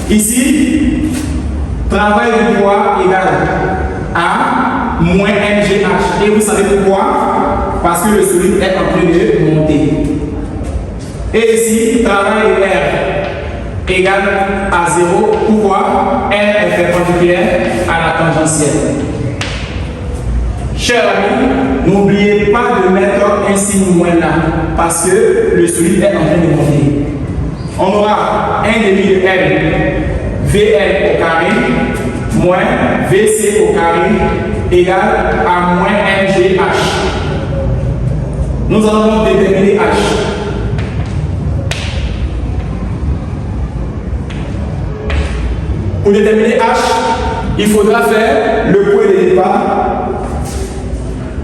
Ici, travail du poids égale à moins mgh. Et vous savez pourquoi? Parce que le solide est en train de monter. Et ici, travail de R égale à 0. Pourquoi? R est perpendiculaire à la tangentielle. Chers amis, n'oubliez pas de mettre un signe moins là, parce que le solide est en train de monter. On aura 1 demi de M, VL au carré, moins VC au carré, égale à moins MGH. Nous allons déterminer H. Pour déterminer H, il faudra faire le point de départ,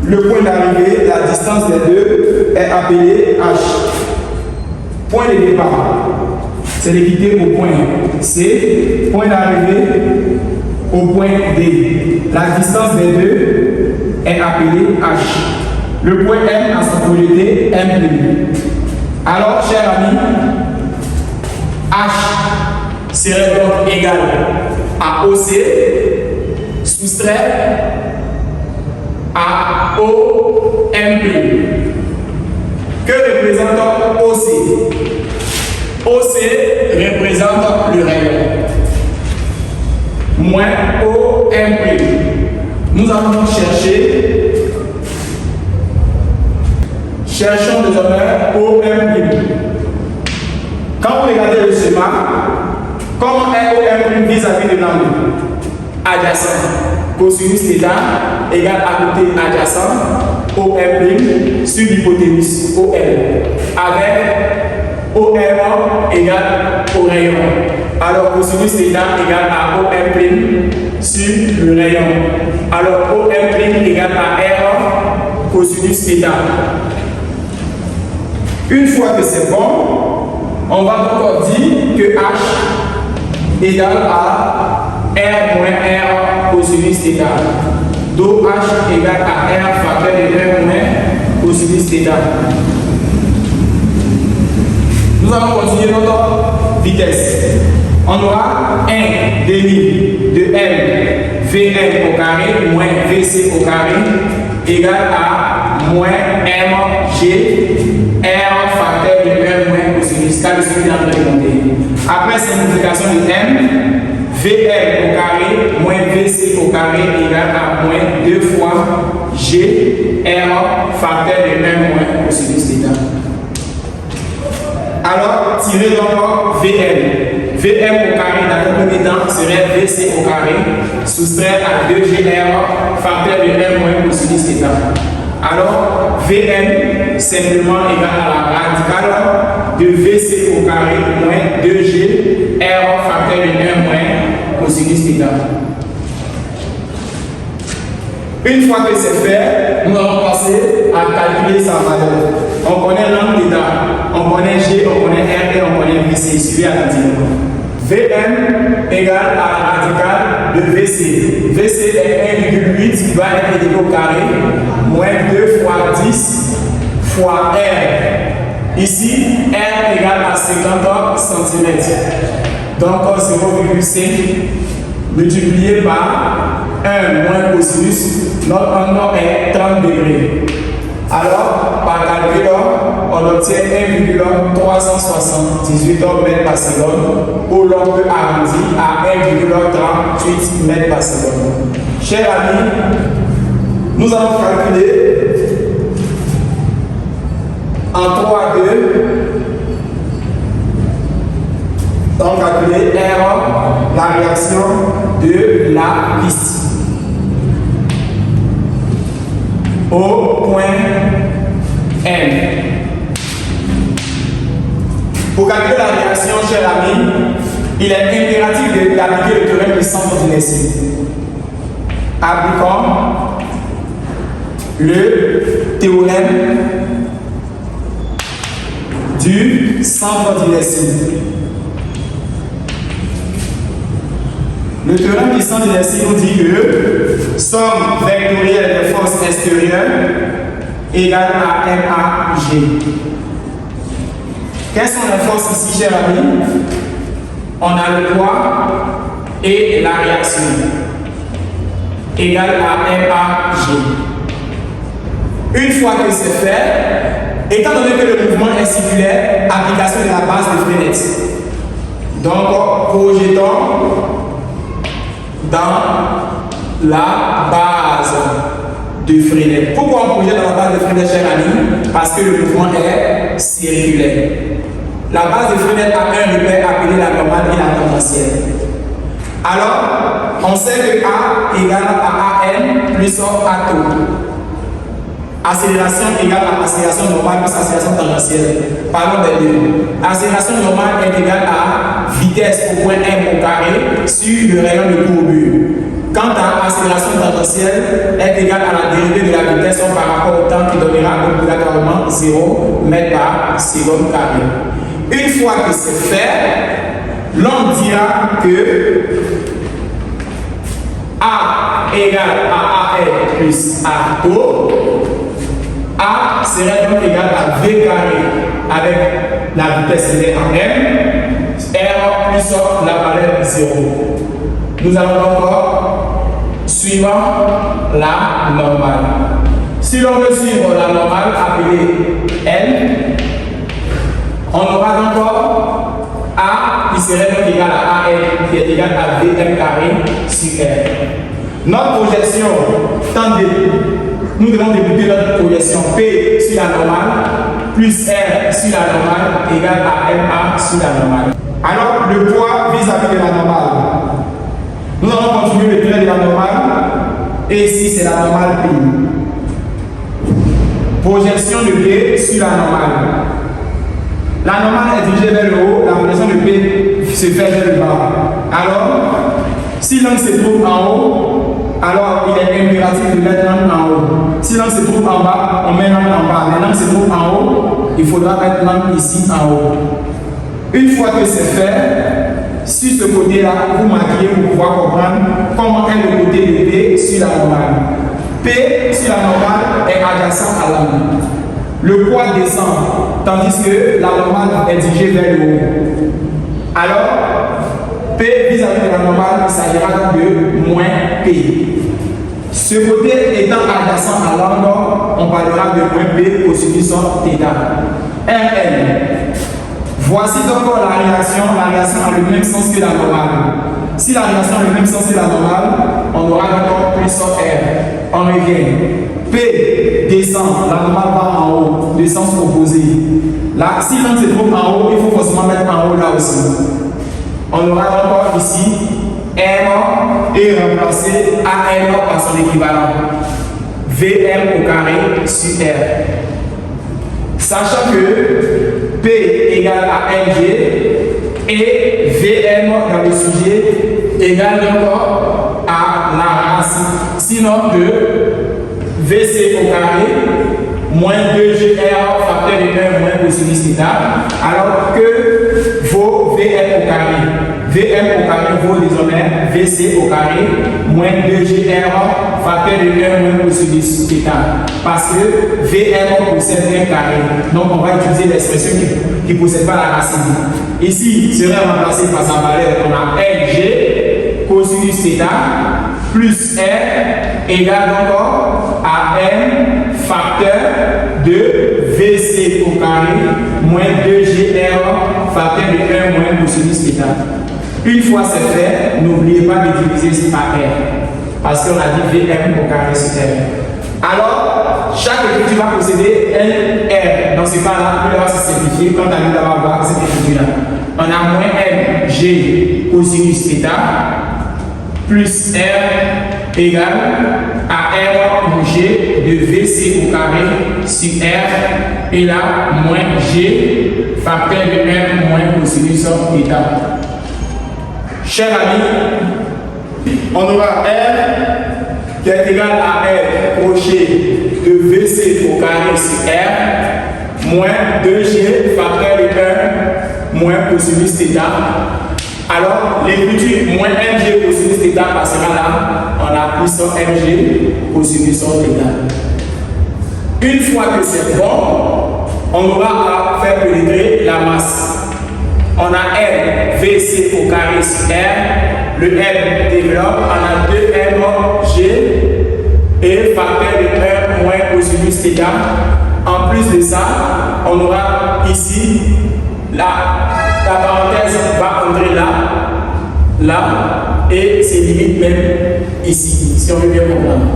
le point d'arrivée, la distance des deux est appelée H. Point de départ, c'est de quitter au point C, point d'arrivée au point D. La distance des deux est appelée H. Le point M a sa projeté M'. Alors, chers amis, H serait donc égal à OC soustrait à OM'. Que représente OC? OC représente le rayon. Moins OM'. Nous allons donc chercher. Cherchons désormais OM'. Quand vous regardez le schéma, comment ROM' vis-à-vis de l'angle adjacent, cosinus θ égale à côté adjacent OM' sur l'hypoténuse OL, avec OM égale au rayon. Alors cosinus θ égale à OM' sur le rayon. Alors OM' égale à R cosinus θ. Une fois que c'est bon, on va encore dire que H égale à R moins R cosinus θ. Donc H égale à R facteur de R moins cosinus θ. Nous allons continuer notre vitesse. On aura 1 demi de M Vm au carré moins Vc au carré égale à moins Mg R facteur de R moins cosinus car le suivi en train de monter. Après simplification de M, Vm au carré moins Vc au carré égale à moins 2 fois G R facteur de R moins cosinus θ. Alors, tirez donc Vm. Vm au carré dans le premier temps serait Vc au carré, soustraire à 2GR facteur de R moins cosinus θ. Alors, Vm simplement égale à la radicale de Vc au carré moins 2G R facteur de R moins cosinus θ. Une fois que c'est fait, nous allons passer à calculer sa valeur. On connaît l'angle θ, on connaît G, on connaît R et on connaît Vc. Suivez attentivement. Vm égale à la radicale de Vc. Vc est 1,8 qui va être égal au carré, moins 2 fois 10 fois R. Ici, R égale à 50 cm. Donc 0,5 multiplié par 1 moins cosinus, notre angle est 30 degrés. Alors, par calcul, on obtient 1,378 mètres par seconde, où l'on peut arrondir à 1,38 mètres par seconde. Chers amis, nous allons calculer en 3-2. Donc, calculer R, la réaction de la piste. Au point M. Pour calculer la réaction, chers amis, il est impératif d'appliquer le théorème du centre d'inertie. Appliquons le théorème du centre d'inertie. Le théorème du centre d'inertie nous dit que somme vectorielle des forces extérieures égale à MAG. Quelles sont les forces ici, chers amis? On a le poids et la réaction égale à MAG. Une fois que c'est fait, étant donné que le mouvement est circulaire, application de la base de Freinet. Donc, projetons dans la base de Freinet. Pourquoi on projette dans la base de Freinet, chers amis? Parce que le mouvement est circulaire. La base de Freinet a un repère appelé la normale et la tangentielle. Alors, on sait que A égale à AN plus A taux. Accélération égale à accélération normale plus accélération tangentielle. Parlons des deux. Accélération normale est égale à vitesse au point M au carré sur le rayon de courbure. Quant à accélération tangentielle est égale à la dérivée de la vitesse par rapport au temps qui donnera obligatoirement 0 mètres par seconde carré. Une fois que c'est fait, l'on dira que A égale à AR plus A taux. A serait donc égal à V carré avec la vitesse en M, R plus la valeur 0. Nous allons encore suivant la normale. Si l'on veut suivre la normale appelée L, on aura encore A qui serait donc égal à AL qui est égal à VM carré sur R. Notre projection tend de nous devons débuter notre projection P sur la normale plus R sur la normale égale à MA sur la normale. Alors, le poids vis-à-vis de la normale. Nous allons continuer le trait de la normale. Et ici, c'est la normale P. Projection de P sur la normale. La normale est dirigée vers le haut, la projection de P se fait vers le bas. Alors, si l'angle se trouve en haut, alors il est impératif de mettre l'angle en haut. Si l'angle se trouve en bas, on met l'angle en bas. Mais l'angle se trouve en haut, il faudra mettre l'angle ici en haut. Une fois que c'est fait, sur ce côté-là, vous marquez pour pouvoir comprendre comment est le côté de P sur la normale. P sur la normale est adjacent à l'angle. Le poids descend, tandis que la normale est dirigée vers le haut. Alors, P vis-à-vis de la normale, il s'agira de moins P. Ce côté étant adjacent à l'angle, on parlera de moins P cosinus θ. RL. Voici donc la réaction a le même sens que la normale. Si la réaction a le même sens que la normale, on aura donc plus R. On revient. P descend, la normale va en haut, le sens opposé. Là, si l'angle se trouve en haut, il faut forcément mettre en haut là aussi. On aura encore ici R et remplacer AM par son équivalent. VM au carré sur R. Sachant que P égale à Mg et VM dans le sujet égale encore à la racine. Sinon que VC au carré moins 2GR facteur de 1 moins cosinus θ, alors que vaut VM au carré. VM au carré vaut désormais VC au carré moins 2GR facteur de 1 moins cosinus θ. Parce que VM possède un carré. Donc on va utiliser l'expression qui ne possède pas la racine. Ici, serait remplacé par sa valeur. On a Lg cosinus θ plus R égale encore à M facteur de VC au carré moins 2GR facteur de 1 moins cosinus θ. Une fois c'est fait, n'oubliez pas de diviser par R parce qu'on a dit VM au carré sur R. Alors, chaque écriture va posséder un R. Dans ce cas-là, on va se simplifier quand on va voir cette écriture-là. On a moins Mg cosinus θ plus R égale à R moins G de VC au carré sur R et là moins G facteur de 1 moins cosinus θ. Chers amis, on aura R qui est égal à R crochet de VC au carré sur R moins 2G facteur de 1 moins cosinus θ. Alors, l'écriture moins Mg cosinus θ passera là, on a puissance Mg cosinus θ. Une fois que c'est bon, on aura à faire pénétrer la masse. On a M VC au carré sur R, le M développe, on a 2Mg et facteur de 1 moins cosinus θ. En plus de ça, on aura ici la parenthèse va entrer là, et c'est limite même ici, si on veut bien comprendre.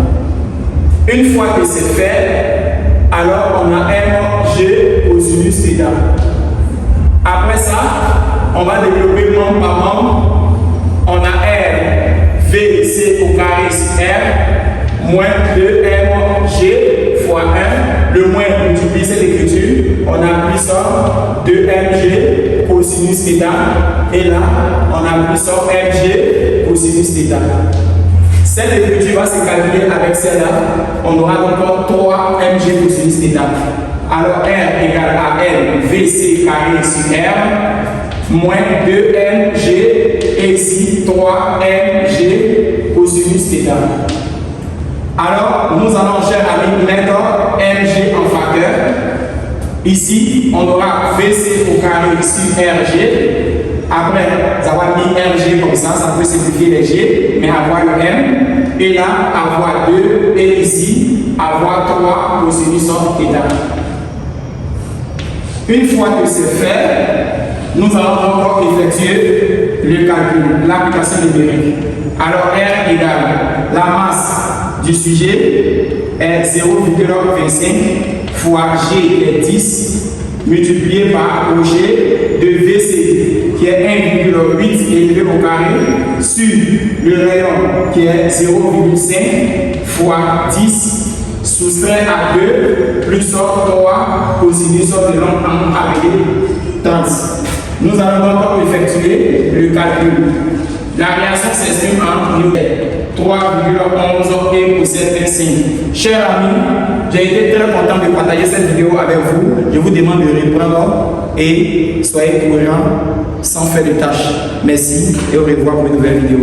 Une fois que c'est fait, alors on a Mg cosinus θ. Après ça, on va développer membre par membre. On a R, VC au carré sur R, moins 2Mg fois 1. Le moins multiplie cette écriture. On a puissance 2Mg cosinus θ. Et là, on a puissance Mg cosinus θ. Cette écriture va se calculer avec celle-là. On aura donc 3Mg cosinus θ. Alors R égale à L VC carré sur R moins 2Mg et ici 3Mg cosinus θ. Alors nous allons, chers amis, mettre Mg en facteur. Ici on aura VC au carré sur Rg. Après avoir mis Rg comme ça peut simplifier les G, mais avoir le M. Et là avoir 2 et ici avoir 3 cosinus θ. Une fois que c'est fait, nous allons encore effectuer le calcul, l'application numérique. Alors R égale la masse du sujet est 0,25 fois G est 10 multiplié par OG de VC qui est 1,8 élevé au carré sur le rayon qui est 0,5 fois 10 soustrait à 2 plus 3 cosinus de l'angle appelé 30. Nous allons donc effectuer le calcul. La réaction s'exprime en Newton 3,11 et possède 25. Chers amis, j'ai été très content de partager cette vidéo avec vous. Je vous demande de reprendre et soyez courants sans faire de tâches. Merci et au revoir pour une nouvelle vidéo.